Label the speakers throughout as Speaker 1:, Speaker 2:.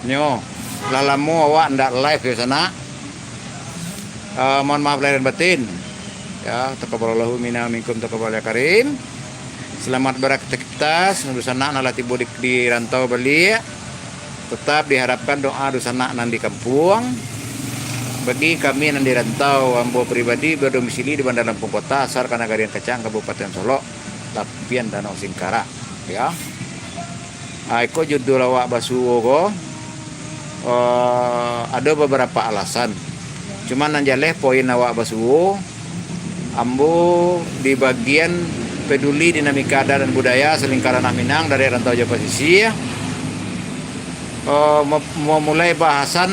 Speaker 1: Nyo, lalamu awak ndak live ya sana. Mohon maaf lahir dan batin. Ya, taqabbalallahu minna minkum taqabbal ya karim. Selamat beraktivitas nu sana nalati bodik di rantau Bali. Tetap diharapkan doa dusana nan di kampung. Bagi kami nan di rantau ambo pribadi berdomisili di Bandar Lampung Kota, asal Kanagarian Kecang, Kabupaten Solo, Lapian Danau Singkara. Ya. Aiko judul awak basuo ko. Ada beberapa alasan. Cuman nanjaleh poin awak basuo ambo di bagian peduli dinamika adat dan budaya selingkaran Minang dari rantau Jawa Pesisir. Memulai bahasan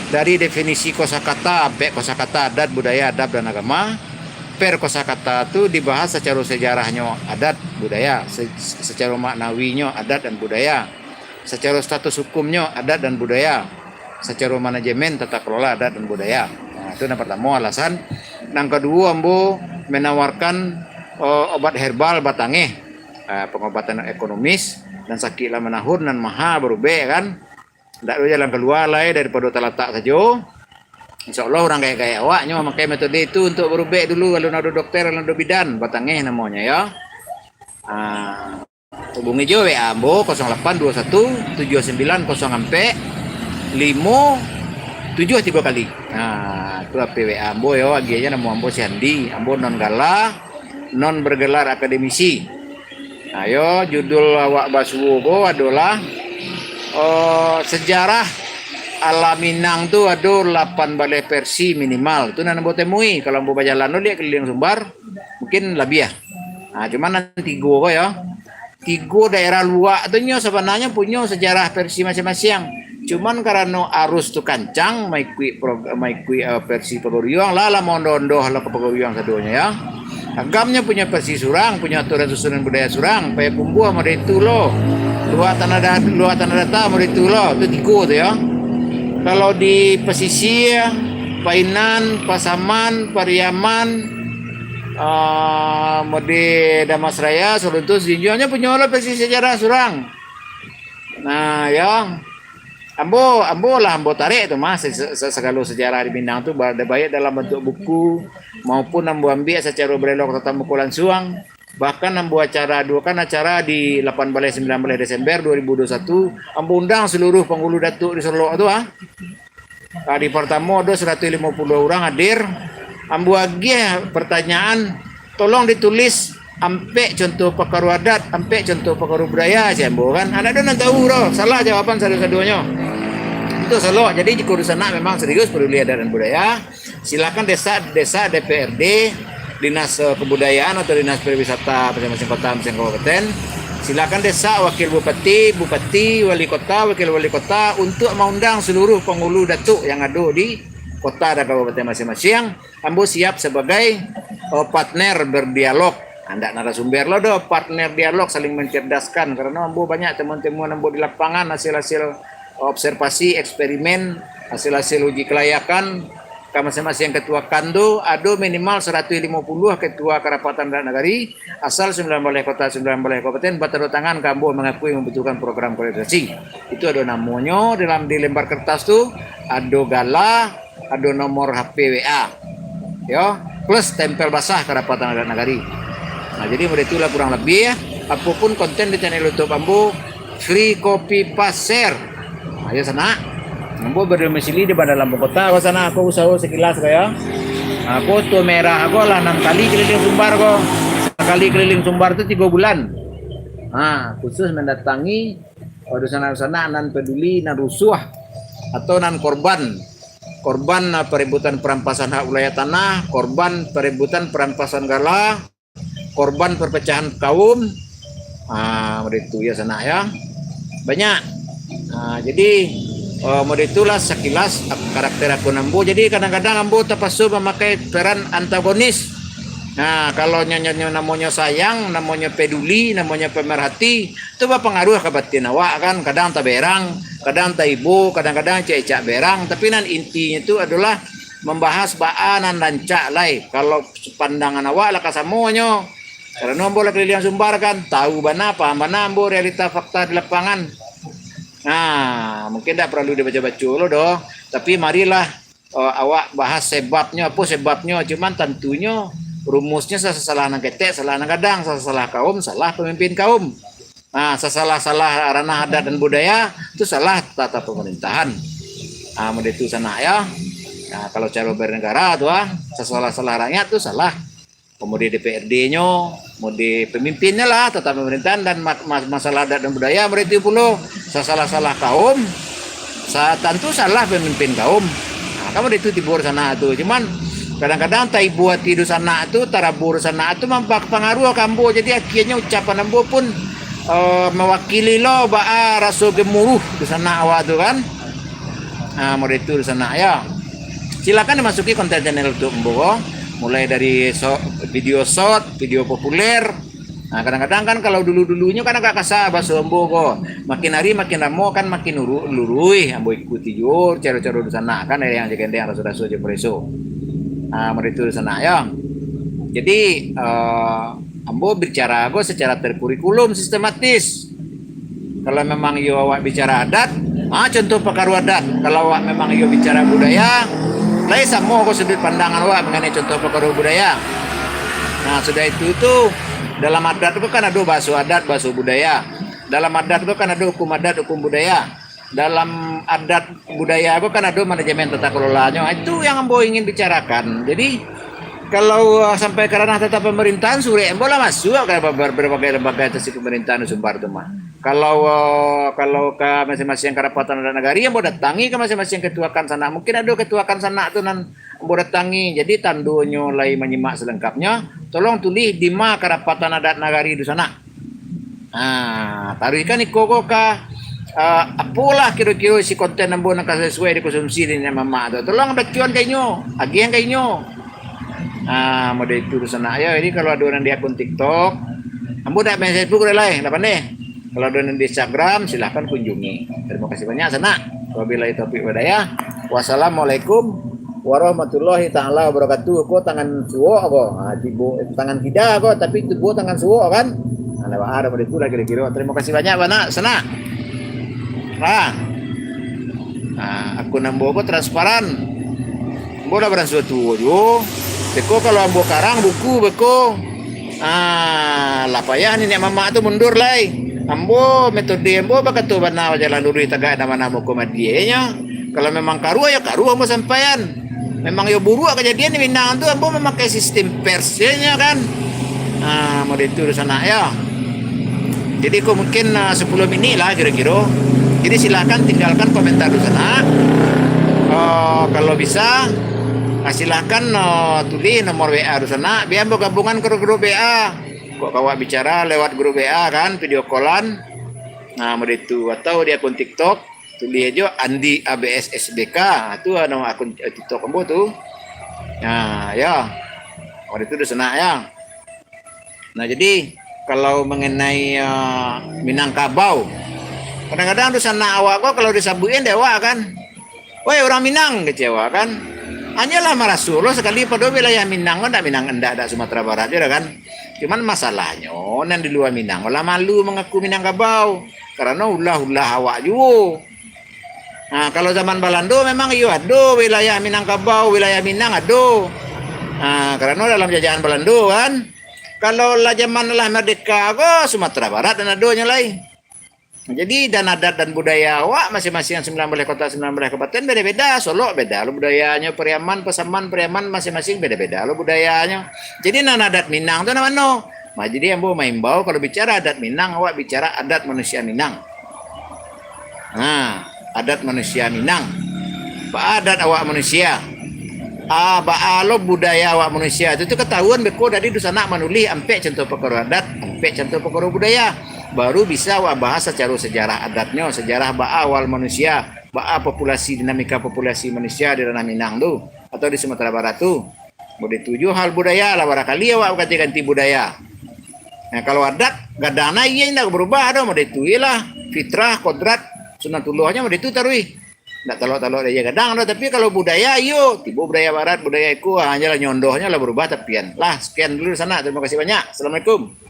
Speaker 1: dari definisi kosakata sampai kosakata adat, budaya, adab dan agama. Per kosakata itu dibahas secara sejarahnya adat budaya, secara maknawinya adat dan budaya, secara status hukumnya adat dan budaya, secara manajemen tata kelola adat dan budaya. Nah, itu yang pertama alasan. Yang kedua, ambo menawarkan obat herbal batangeh, pengobatan ekonomis dan sakit lama nahur dan maha berubah kan. Tidak ada jalan keluar lain daripada talatak saja. Insya Allah orang kayak awaknya memakai metode itu untuk berubah dulu kalau ada dokter, kalau ada bidan batangeh namanya ya. Hubungi jo WA Ambo 0821 7904 5 7 3 kali. Nah, itu HP WA Ambo ya, aginya nama Ambo si Handi. Ambo non galah, non bergelar akademisi. Ayo judul awak basuo ko adalah sejarah ala Minang tuh ada 8 balai versi minimal. Itu nanti Ambo temui kalau Ambo baca lano dia keliling Sumbar mungkin lebih ya. Nah, cuman nanti go ko ya. 3 daerah luar itu sebenarnya punya sejarah versi masing-masing. Cuman karena arus tu kancang, maikui versi Pagoriang, lala mondondo hala ke Pagoriang sadonya ya. Agamnya punya versi Surang, punya aturan susunan budaya Surang, paya pumbuh mau itu lo. Luar tanah data mau itu lo, itu 3 tuh ya. Kalau di pesisir, Painan, Pasaman, Pariaman, mode Damas Raya, Soluntus, Jinjuannya punya olah versi sejarah Surang. Nah ya, ambo tarik itu mas segala sejarah di Minang itu ada banyak dalam bentuk buku maupun ambo ambil secara berelok tentang mukulan suang. Bahkan ambo acara di 8 Balai 9 Balai Desember 2021 ambo undang seluruh penghulu datuk di Solo itu di pertama ada 150 orang hadir. Ambo agi pertanyaan tolong ditulis ampe contoh pekaru adat, ampe contoh pekaru budaya sih ambo kan. Ada dan tahu bro, salah jawaban satu-satunya. Itu selo. Jadi di sana memang serius peduli adat dan budaya. Silakan desa DPRD, Dinas Kebudayaan atau Dinas Pariwisata masing-masing kota, masing kabupaten. Silakan desa wakil bupati, wali kota, wakil wali kota untuk mengundang seluruh penghulu datuk yang ada di kota dan kabupaten masing-masing. Ambo siap sebagai partner berdialog. Anda narasumber lo do partner dialog saling mencerdaskan karena ambo banyak teman-teman ambo di lapangan hasil-hasil observasi eksperimen, hasil-hasil uji kelayakan masing-masing ketua kando ada minimal 150 ketua kerapatan dan negari asal 9 balai kota 9 balai kabupaten batero tangan kambo mengakui membutuhkan program koordinasi. Itu ada namanya di lembar kertas tuh ada gala, ada nomor HP WA ya plus tempel basah kerapatan dan negari. Nah jadi itulah kurang lebih ya. Apapun konten di channel YouTube Ambo free copy paste share. Ayo sana. Ambo berdomisili di Bandar Lampung Kota. Aku sana aku usaha sekilas kaya. Aku tuh merah aku lah 6 kali keliling Sumbar kok. Sekali keliling Sumbar itu 3 bulan. Nah khusus mendatangi sana nan peduli nan rusuh atau nan korban perebutan perampasan hak wilayah tanah, korban perebutan perampasan gala, korban perpecahan kaum. Itu ya sana ya banyak. Jadi itulah sekilas karakter aku Ambo. Jadi kadang-kadang Ambo terpasu memakai peran antagonis. Nah kalau nyanyi namanya sayang, namanya peduli, namanya pemerhati, itu berpengaruh ke batin awak kan. Kadang tak berang, kadang tak ibu, kadang-kadang cek berang. Tapi nan intinya itu adalah membahas baanan dan cak lai. Kalau pandangan awak lah kasamonyo. Karena Ambo lah keliling Sumbar kan, tahu paham Ambo realita fakta di lapangan. Nah, mungkin tidak perlu dibaca-baca dulu dong. Tapi marilah awak bahas sebabnya, apa sebabnya. Cuman tentunya rumusnya salah nang ketek, salah nang kadang, salah kaum, salah pemimpin kaum. Nah, salah ranah adat dan budaya itu salah tata pemerintahan. Ah, mau itu sana ya. Nah, kalau cara bernegara tuh salah rakyat tuh salah. Kemudian DPRD-nya, mau di pemimpinnya lah, tata pemerintahan dan masalah adat dan budaya berarti puluh salah kaum, tentu salah pemimpin kaum. Nah, kamu itu tibur sana tuh. Cuman kadang-kadang tai buat tidur sana tuh, tarabur sana tuh mempengaruhi kambo. Jadi akhirnya ucapan ambo pun mewakili lo rasa gemuruh di sana awak tuh kan. Nah, mau itu di sana ya. Silakan dimasuki konten channel YouTube Mbo, mulai dari video short, video populer. Nah, kadang-kadang kan kalau dulu-dulunya kan agak kasar bahasa Mbo kok. Makin hari makin lama kan makin lurui. Ambo ikuti jur, cara-cara di sana kan yang jaga-jaga rasu-rasu aja preso. Nah, mau itu di sana ya. Jadi Ambo bicara kok secara terkurikulum sistematis. Kalau memang yo awak bicara adat, contoh pekaru adat. Kalau awak memang yo bicara budaya, lain sama kok sudut pandangan awak mengenai contoh pekaru budaya. Nah, sudah itu tuh dalam adat itu kan ada bahasa adat, bahasa budaya. Dalam adat itu kan ada hukum adat, hukum budaya. Dalam adat budaya itu kan ada manajemen tata kelolanya. Itu yang Ambo ingin bicarakan. Jadi kalau sampai karena tata pemerintahan sore bola masuk ke berbagai lembaga atas pemerintahan Sumbar itu mah. Kalau ke masing-masing kerapatan dan negari yang mau datangi ke masing-masing ketuakan sana. Mungkin ada ketuakan sana tuh nan mau datangi. Jadi tandunya lagi menyimak selengkapnya. Tolong tulis di mana kerapatan adat negari di sana. Nah, taruh ikan ikut ke apalah kira-kira si konten ambo nak sesuai dikonsumsi di mama tu. Tolong bacuan kayaknya, agian kayaknya. Ah, mau itu sana ya. Ini kalau ada orang di akun TikTok, ambo nak main Facebook lah, apa nih? Kalau ada orang di Instagram, silahkan kunjungi. Terima kasih banyak sana. Wabillahi taufiq walhidayah. Wassalamualaikum warahmatullahi taala wabarakatuh. Kok tangan suwo kok? Tibo tangan tidak kok, tapi tibo tangan suwo kan? Ada ada itu lah kira-kira. Terima kasih banyak Bana. Sana. Nah, akun ambo kok transparan. Ambo dah berasa tua jo. Beko kalau ambo karang buku beko. Lah payah ni nek mama tu mundur lai. Ambo metode ambo baka tu bana jalan luri tagak nama mo komadienya. Kalau memang karu ya karu ambo sampaian. Memang yo buruk kejadian di Minang tu ambo memakai sistem persnya kan. Mau itu sana ya. Jadi kok mungkin sebelum inilah kira-kira. Jadi silakan tinggalkan komentar di sana. Kalau bisa silahkan tulis nomor WA di sana biar gabungan ke grup WA. Kok kawak bicara lewat grup WA kan, video callan. Nah, itu atau di akun TikTok tulis aja Andi ABS SBK. Itu nama akun TikTok kamu tuh. Nah, ya. Itu di sana ya. Nah, jadi kalau mengenai Minangkabau, kadang-kadang di sana awak kok kalau disabuin dewa kan. Woi orang Minang kecewa kan. Hanyalah marasulo sekali pada wilayah Minang kan, Minang enggak Sumatera Barat juga kan. Cuman masalahnya nan di luar Minang malah malu mengaku Minangkabau karena ulah awak juga. Nah, kalau zaman Balando memang iya ada wilayah Minangkabau, wilayah Minang ada. Nah, karena dalam jajahan Balando kan. Kalau lah zaman lah merdeka kok Sumatera Barat dan adonya lain. Jadi dan adat dan budaya awak masing-masing 19 kota 19 kabupaten beda-beda. Solo beda lo budayanya, Periaman, Pasaman, Periaman masing-masing beda-beda lo budayanya. Jadi nan adat Minang tu nama no. Jadi yang maimbau kalau bicara adat Minang awak bicara adat manusia Minang. Nah, adat manusia Minang. Ba adat awak manusia. Ba lo budaya awak manusia itu ketahuan beko dari di sana manuli ampe contoh perkara adat, ampe contoh perkara budaya. Baru bisa awak bahas secara sejarah adatnya, sejarah awal manusia, populasi dinamika populasi manusia di ranah Minang tu atau di Sumatera Barat tu. Boleh tujuh hal budaya lah barangkali awak ganti budaya. Nah, kalau adat gadana iya tidak berubah ada mau itu lah fitrah kodrat sunatullahnya mau itu tarui. Tidak talok dia gadang ada tapi kalau budaya iyo tiba budaya barat budaya iku hanya nyondohnya lah berubah tapian. Lah sekian dulu sana terima kasih banyak. Assalamualaikum.